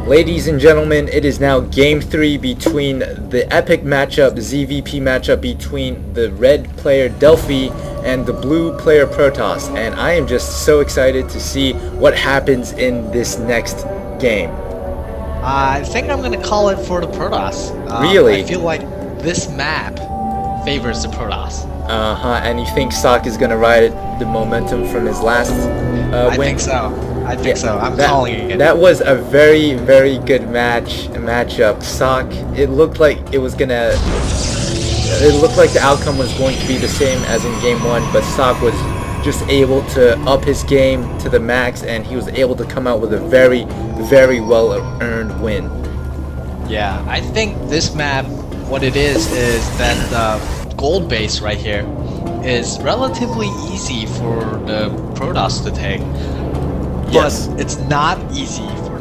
Ladies and gentlemen, it is now Game 3 between the epic matchup, ZVP matchup between the red player Delphi and the blue player Protoss. And I am just so excited to see what happens in this next game. I think I'm going to call it for the Protoss. Really? I feel like this map favors the Protoss. And you think aTnSocke is going to ride the momentum from his last I win? think so. I'm calling it. That was a very, very good matchup. aTnSocke, it looked like it was gonna. It looked like the outcome was going to be the same as in Game 1, but aTnSocke was just able to up his game to the max, and he was able to come out with a very, very well-earned win. Yeah, I think this map, what it is that the gold base right here is relatively easy for the Protoss to take. Yes. But it's not easy for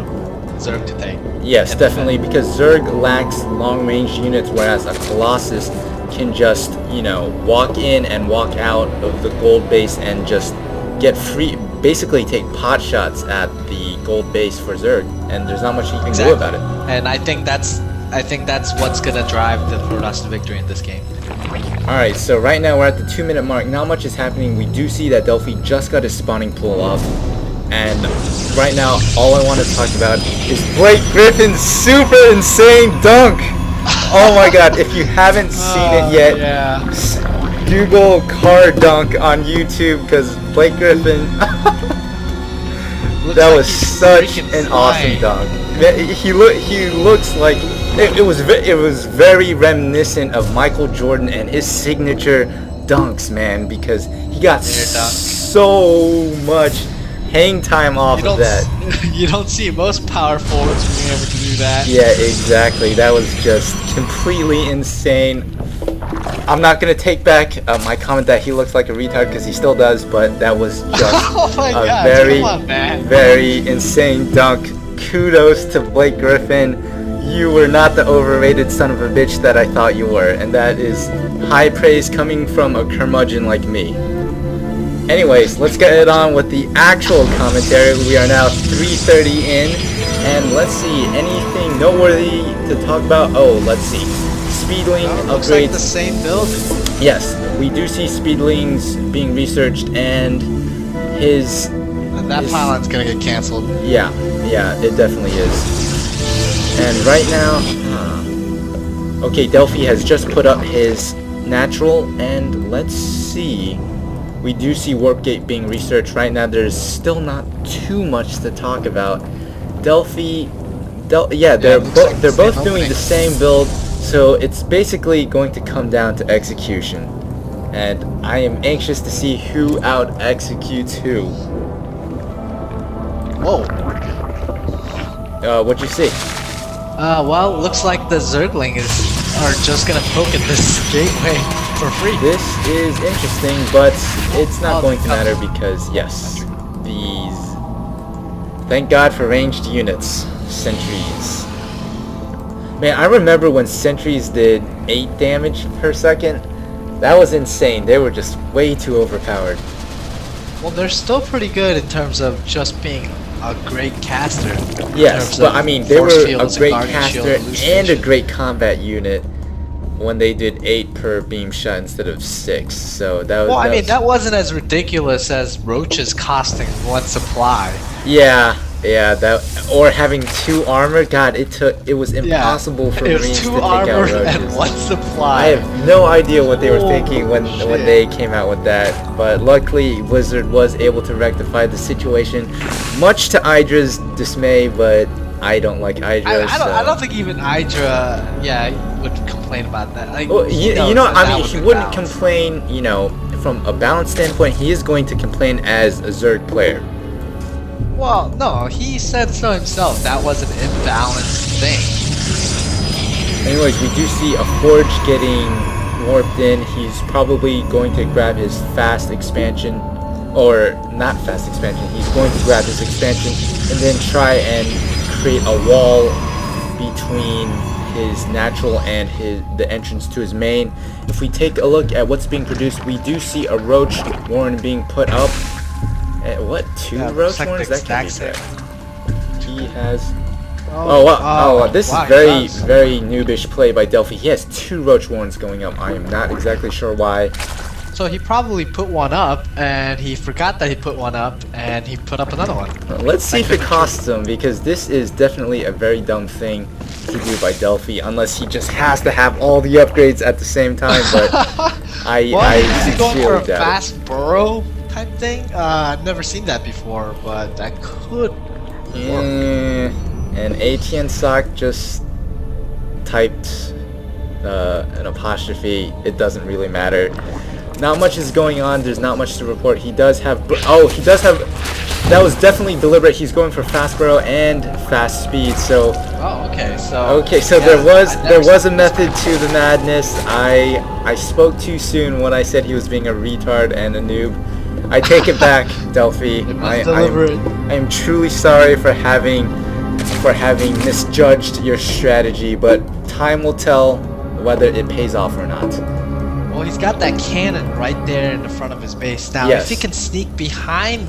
Zerg to take. Yes, definitely, because Zerg lacks long-range units, whereas a Colossus can just, you know, walk in and walk out of the gold base and just get free, basically take pot shots at the gold base for Zerg, and there's not much you can do about it. And I think that's what's gonna drive the Protoss to victory in this game. Alright, so right now we're at the 2-minute mark. Not much is happening. We do see that Delphi just got his spawning pool up. And right now, all I want to talk about is Blake Griffin's super insane dunk! Oh my god, if you haven't seen it yet, Google car dunk on YouTube, because Blake Griffin, that was such an awesome dunk. He looks like, it was very reminiscent of Michael Jordan and his signature dunks, man, because he got so much hang time off of that. You don't see most power forwards being able to do that. Yeah, exactly. That was just completely insane. I'm not going to take back my comment that he looks like a retard, because he still does, but that was just very insane dunk. Kudos to Blake Griffin. You were not the overrated son of a bitch that I thought you were, and that is high praise coming from a curmudgeon like me. Anyways, let's get it on with the actual commentary. We are now 3:30 in, and let's see, anything noteworthy to talk about? Oh, let's see. Speedling upgrades. Looks like the same build. Yes, we do see speedlings being researched, and that pylon's gonna get cancelled. Yeah, it definitely is. And right now, okay, Delphi has just put up his natural, and let's see. We do see Warp Gate being researched right now. There's still not too much to talk about. Delphi, they're both doing the same build, so it's basically going to come down to execution. And I am anxious to see who out executes who. Whoa. What'd you see? Well, looks like the Zerglings are just gonna poke at this gateway for free. This is interesting, but it's not going to matter because, yes, thank God for ranged units, sentries. Man, I remember when sentries did 8 damage per second. That was insane. They were just way too overpowered. Well, they're still pretty good in terms of just being a great caster. Yes, but I mean, they were a great caster and a great combat unit when they did 8 per beam shot instead of 6, so that was... Well, I mean, that wasn't as ridiculous as roaches costing 1 supply. Yeah, or having 2 armor. God, it was impossible for Marines to take out roaches. 2 armor and 1 supply. I have no idea what they were thinking when they came out with that, but luckily Blizzard was able to rectify the situation, much to Hydra's dismay, but I don't like Hydra. I don't think even Hydra, would complain about that. Like, well, you know, I mean, he wouldn't complain, you know, from a balance standpoint. He is going to complain as a Zerg player. Well, no, he said so himself. That was an imbalanced thing. Anyways, we do see a Forge getting warped in. He's probably going to grab his fast expansion, or not fast expansion. He's going to grab his expansion and then try and create a wall between his natural and the entrance to his main. If we take a look at what's being produced, we do see a Roach Warren being put up. What? 2 Roach Warrens? That can't be correct. He has Oh, wow. This wow, is he very, does. very noobish play by Delphi. He has 2 roach warrens going up. I am not exactly sure why. So he probably put one up, and he forgot that he put one up, and he put up another one. Let's see if That it could be costs him, because this is definitely a very dumb thing to do by Delphi, unless he just has to have all the upgrades at the same time, but Is he going for a sincerely doubt it. fast burrow type thing? I've never seen that before, but that could work. And aTnSocke just typed an apostrophe. It doesn't really matter. Not much is going on. There's not much to report. He does have. Oh, he does have. That was definitely deliberate. He's going for fast burrow and fast speed. So. Oh, okay. So. Okay, so yeah, there was a method to the madness. I spoke too soon when I said he was being a retard and a noob. I take it back, Delphi. I am truly sorry for having misjudged your strategy, but time will tell whether it pays off or not. Well, he's got that cannon right there in the front of his base. Now, Yes. if he can sneak behind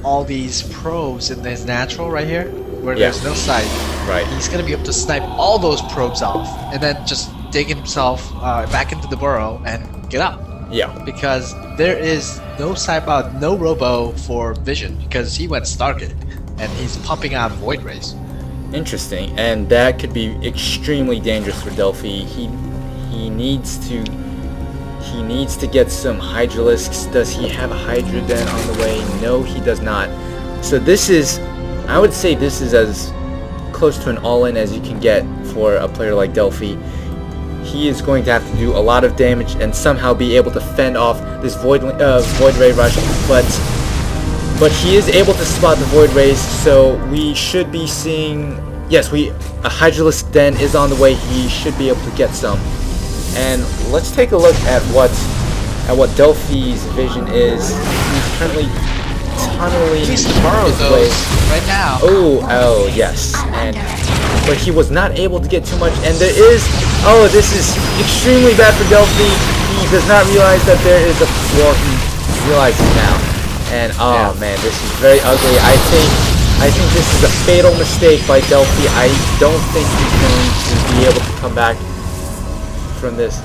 all these probes in his natural right here, where Yeah. there's no sight, Right. he's gonna be able to snipe all those probes off, and then just dig himself back into the burrow and get up. Yeah. Because there is no no robo for vision, because he went Stargate, and he's pumping out void rays. Interesting, and that could be extremely dangerous for Delphi. He needs to get some Hydralisks. Does he have a Hydra Den on the way? No, he does not. So this is, I would say this is as close to an all-in as you can get for a player like Delphi. He is going to have to do a lot of damage and somehow be able to fend off this Void Ray rush, but he is able to spot the Void Rays, so we should be seeing, yes, a Hydralisk Den is on the way. He should be able to get some. And let's take a look at what Delphi's vision is. He's currently tunneling He needs to burrow his way. those right now. Oh, yes. But he was not able to get too much, and there is, this is extremely bad for Delphi. He does not realize that there is a, well, he realizes now. And man, this is very ugly. I think this is a fatal mistake by Delphi. I don't think he's going to be able to come back from this.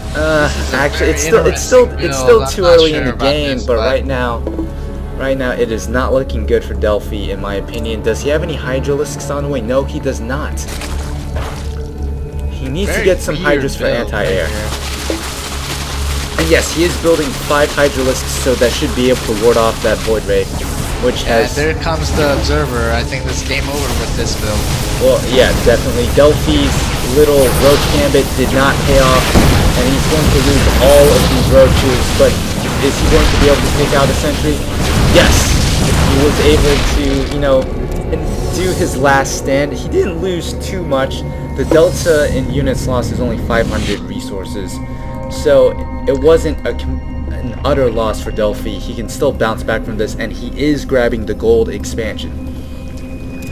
Actually, it's still too early in the game, but right now it is not looking good for Delphi, in my opinion. Does he have any Hydralisks on the way? No, he does not. He needs to get some Hydras for anti-air. And yes, he is building 5 Hydralisks, so that should be able to ward off that Void Ray, which has... And there comes the Observer. I think this game over with this build. Well, yeah, definitely. Delphi's little Roach Gambit did not pay off, and he's going to lose all of these Roaches, but is he going to be able to take out a Sentry? Yes! He was able to, do his last stand. He didn't lose too much. The delta in units lost is only 500 resources, so it wasn't an utter loss for Delphi. He can still bounce back from this, and he is grabbing the gold expansion.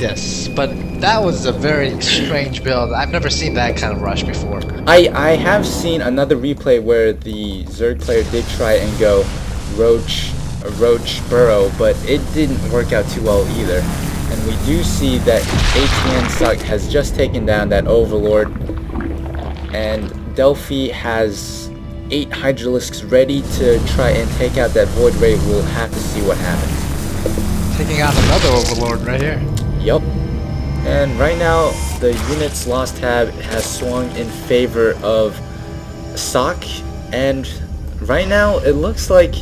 Yes, but that was a very strange build. I've never seen that kind of rush before. I have seen another replay where the Zerg player did try and go Roach Burrow, but it didn't work out too well either. And we do see that aTnSocke has just taken down that Overlord, and Delphi has 8 Hydralisks ready to try and take out that Void Ray. We'll have to see what happens. Taking out another Overlord right here. Yup. And right now, the units lost tab has swung in favor of Socke, and right now it looks like